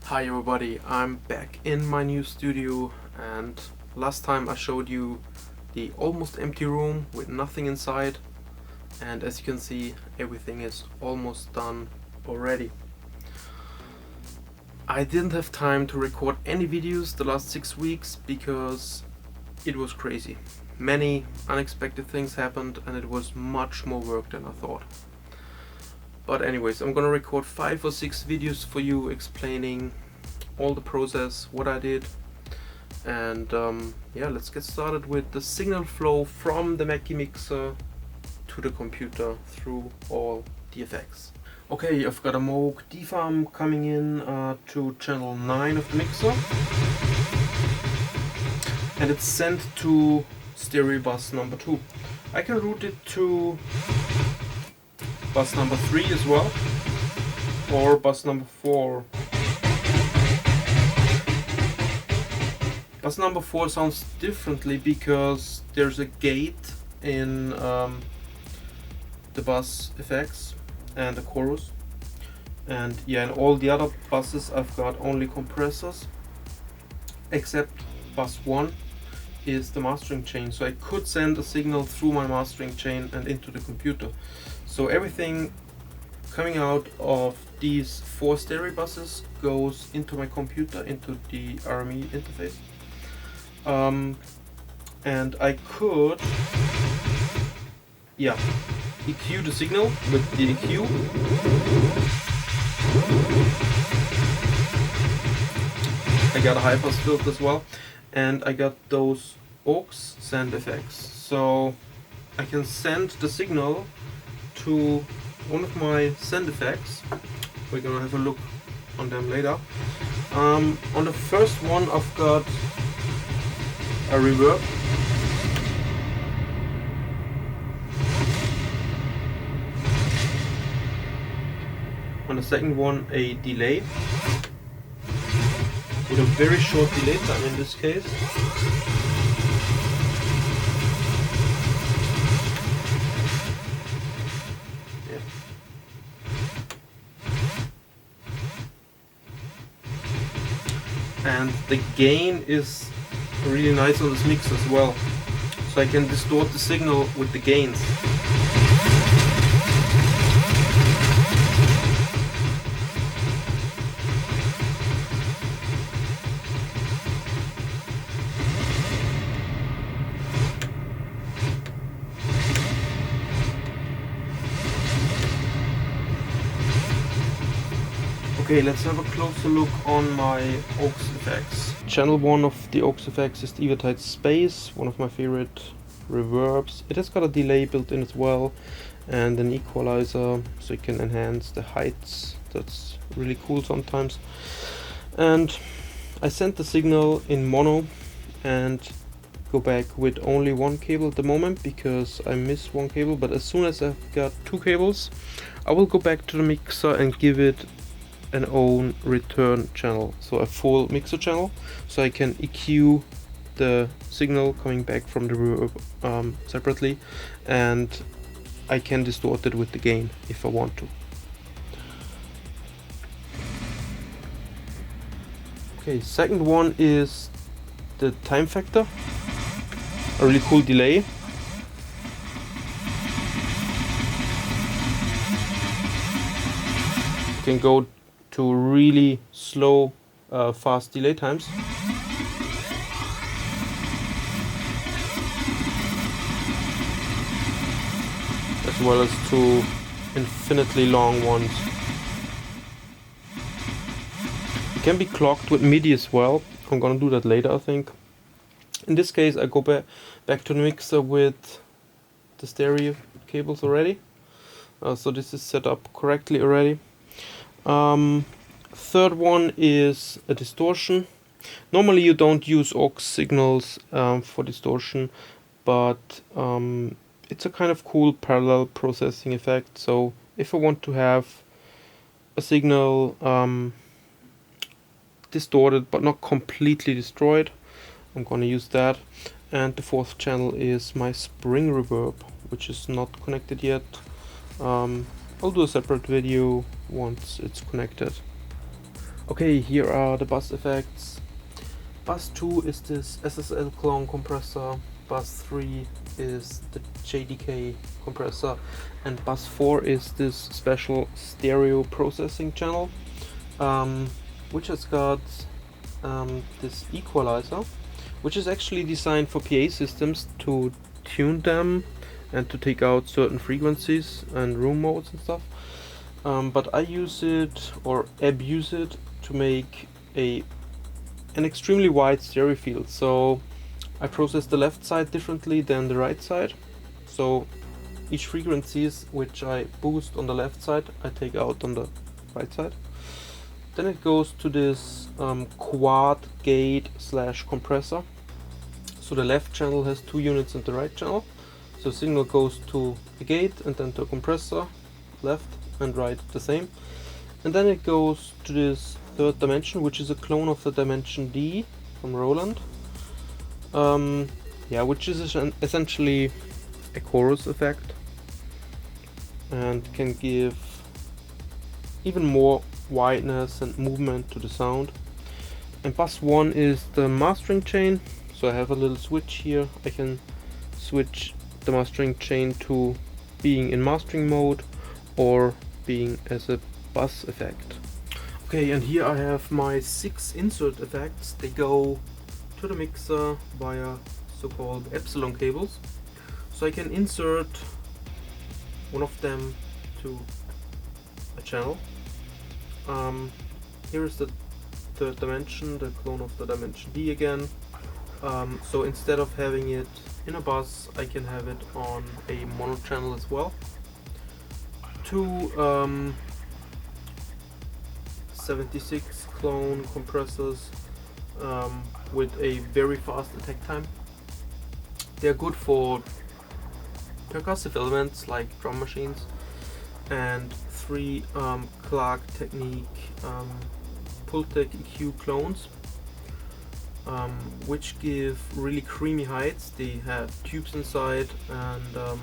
Hi everybody, I'm back in my new studio, and last time I showed you the almost empty room with nothing inside, and as you can see everything is almost done already. I didn't have time to record any videos the last 6 weeks because it was crazy. Many unexpected things happened and it was much more work than I thought. But anyways, I'm gonna record 5 or 6 videos for you explaining all the process, what I did, and yeah, let's get started with the signal flow from the Mackie mixer to the computer through all the effects. Okay, I've got a Moog DFAM coming in to channel 9 of the mixer, and it's sent to stereo bus number 2. I can route it to bus number 3 as well, or bus number 4. Bus number 4 sounds differently because there's a gate in the bus effects and the chorus, and yeah, in all the other buses I've got only compressors, except bus 1 is the mastering chain, so I could send a signal through my mastering chain and into the computer. So everything coming out of these 4 stereo buses goes into my computer, into the RME interface. And I could, yeah, EQ the signal with the EQ. I got a high pass filter as well, and I got those aux send effects, so I can send the signal to one of my send effects. We're gonna have a look on them later. On the first one I've got a reverb, on the second one a delay with a very short delay time in this case. Yeah. And the gain is really nice on this mix as well, so I can distort the signal with the gains. Okay, let's have a closer look on my aux effects. Channel 1 of the aux effects is the Evertide Space, one of my favorite reverbs. It has got a delay built in as well, and an equalizer so you can enhance the heights. That's really cool sometimes. And I sent the signal in mono and go back with only one cable at the moment because I miss one cable, but as soon as I've got 2 cables I will go back to the mixer and give it an own return channel, so a full mixer channel, so I can EQ the signal coming back from the reverb separately, and I can distort it with the gain if I want to. Okay, second one is the time factor, a really cool delay. You can go to really slow, fast delay times. As well as to infinitely long ones. It can be clocked with MIDI as well. I'm gonna do that later, I think. In this case I go back to the mixer with the stereo cables already. So this is set up correctly already. Third one is a distortion. Normally you don't use aux signals for distortion, but it's a kind of cool parallel processing effect. So if I want to have a signal distorted but not completely destroyed, I'm gonna use that. And the fourth channel is my spring reverb, which is not connected yet. I'll do a separate video once it's connected. Okay, here are the bus effects. Bus 2 is this SSL clone compressor, bus 3 is the JDK compressor, and bus 4 is this special stereo processing channel, which has got this equalizer, which is actually designed for PA systems to tune them and to take out certain frequencies and room modes and stuff. But I use it, or abuse it, to make an extremely wide stereo field. So I process the left side differently than the right side. So each frequencies which I boost on the left side, I take out on the right side. Then it goes to this quad gate / compressor. So the left channel has 2 units and the right channel. So signal goes to a gate and then to a compressor, left and right the same. And then it goes to this third dimension, which is a clone of the dimension D from Roland. Which is essentially a chorus effect and can give even more wideness and movement to the sound. And bus 1 is the mastering chain, so I have a little switch here. I can switch the mastering chain to being in mastering mode or being as a bus effect. Okay, and here I have my 6 insert effects. They go to the mixer via so-called epsilon cables. So I can insert one of them to a channel. Here is the third dimension, the clone of the dimension D again. So instead of having it in a bus, I can have it on a mono channel as well. 2 76 clone compressors with a very fast attack time. They're good for percussive elements like drum machines, and 3 Clark Technique Pultec EQ clones, which give really creamy heights. They have tubes inside, and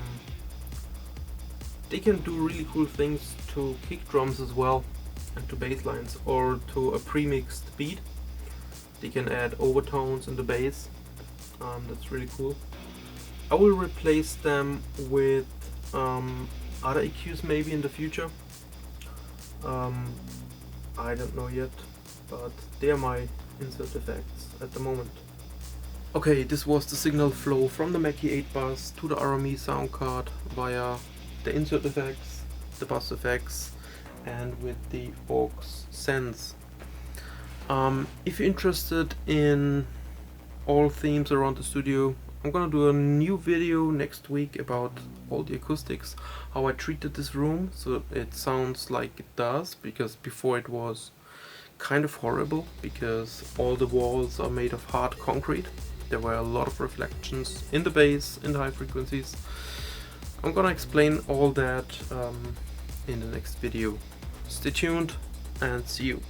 they can do really cool things to kick drums as well, and to bass lines, or to a pre-mixed beat. They can add overtones in the bass. That's really cool. I will replace them with other EQs maybe in the future. I don't know yet, but they are my insert effects at the moment. Okay, this was the signal flow from the Mackie 8 bus to the RME sound card via the insert effects, the bus effects, and with the aux sends. If you're interested in all themes around the studio, I'm gonna do a new video next week about all the acoustics, how I treated this room so it sounds like it does, because before it was kind of horrible because all the walls are made of hard concrete. There were a lot of reflections in the bass, in the high frequencies. I'm gonna explain all that in the next video. Stay tuned and see you.